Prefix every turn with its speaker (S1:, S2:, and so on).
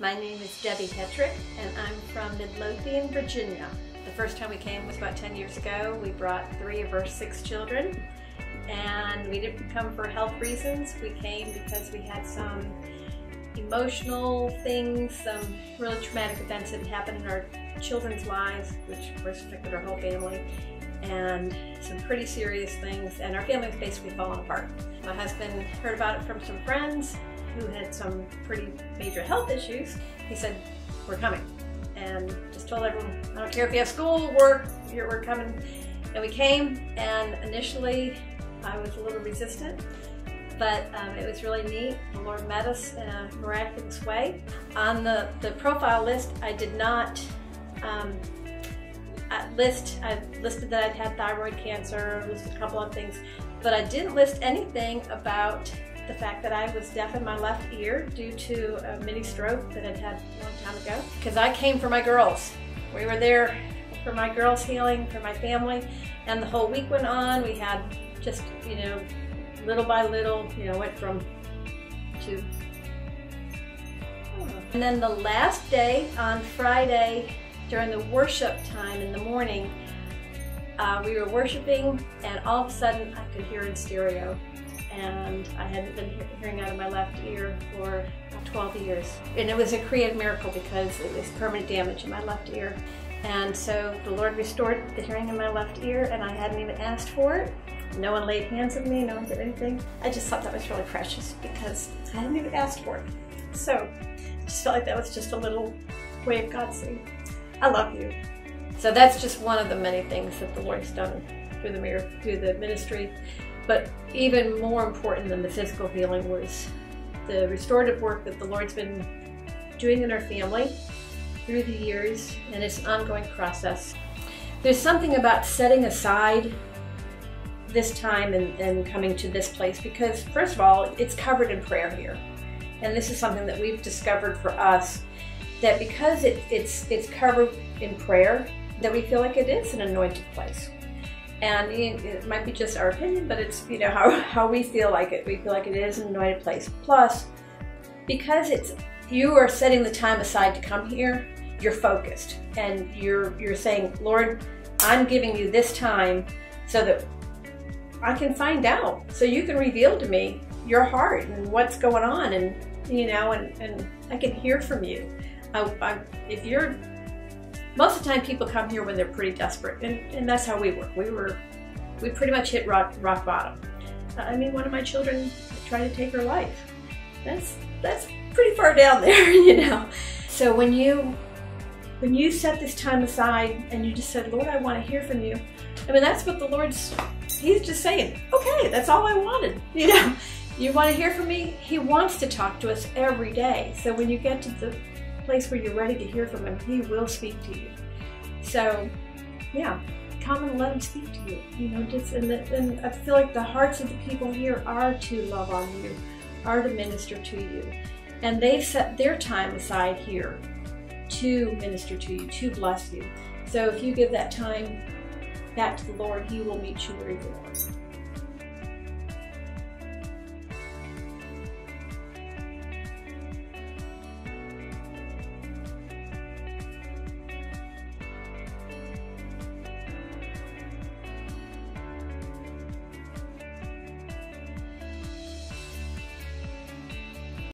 S1: My name is Debbie Hetrick, and I'm from Midlothian, Virginia. The first time we came was about 10 years ago. We brought 3 of our 6 children, and we didn't come for health reasons. We came because we had some emotional things, some really traumatic events that happened in our children's lives, which of course affected our whole family, and some pretty serious things, and our family was basically falling apart. My husband heard about it from some friends who had some pretty major health issues. He said, "We're coming," and just told everyone, "I don't care if you have school, work, we're coming." And we came, and initially I was a little resistant, but it was really neat. The Lord met us in a miraculous way. On the profile list, I did not I listed that I'd had thyroid cancer, listed a couple of things, but I didn't list anything about the fact that I was deaf in my left ear due to a mini stroke that I'd had a long time ago. Because I came for my girls. We were there for my girls' healing, for my family, and the whole week went on. We had just, little by little, went from to. And then the last day, on Friday, during the worship time in the morning, we were worshiping, and all of a sudden I could hear in stereo. And I hadn't been hearing out of my left ear for 12 years. And it was a created miracle because it was permanent damage in my left ear. And so the Lord restored the hearing in my left ear, and I hadn't even asked for it. No one laid hands on me, no one did anything. I just thought that was really precious because I hadn't even asked for it. So I just felt like that was just a little way of God saying, "I love you." So that's just one of the many things that the Lord's done through the ministry. But even more important than the physical healing was the restorative work that the Lord's been doing in our family through the years, and it's an ongoing process. There's something about setting aside this time and coming to this place because, first of all, it's covered in prayer here. And this is something that we've discovered for us, that because it's covered in prayer, that we feel like it is an anointed place. And it might be just our opinion, but it's how we feel like it. We feel like it is an anointed place. Plus, because you are setting the time aside to come here, you're focused, and you're saying, "Lord, I'm giving you this time so that I can find out, so you can reveal to me your heart and what's going on, and and I can hear from you." Most of the time people come here when they're pretty desperate, and that's how we were. We pretty much hit rock bottom. I mean, one of my children tried to take her life. That's pretty far down there, So when you set this time aside and you just said, "Lord, I want to hear from you," I mean, that's what the He's just saying, "Okay, that's all I wanted." You want to hear from me? He wants to talk to us every day. So when you get to the place where you're ready to hear from him, he will speak to you. So yeah, come and let him speak to you. And I feel like the hearts of the people here are to love on you, are to minister to you, and they've set their time aside here to minister to you, to bless you. So if you give that time back to the Lord, he will meet you where you are.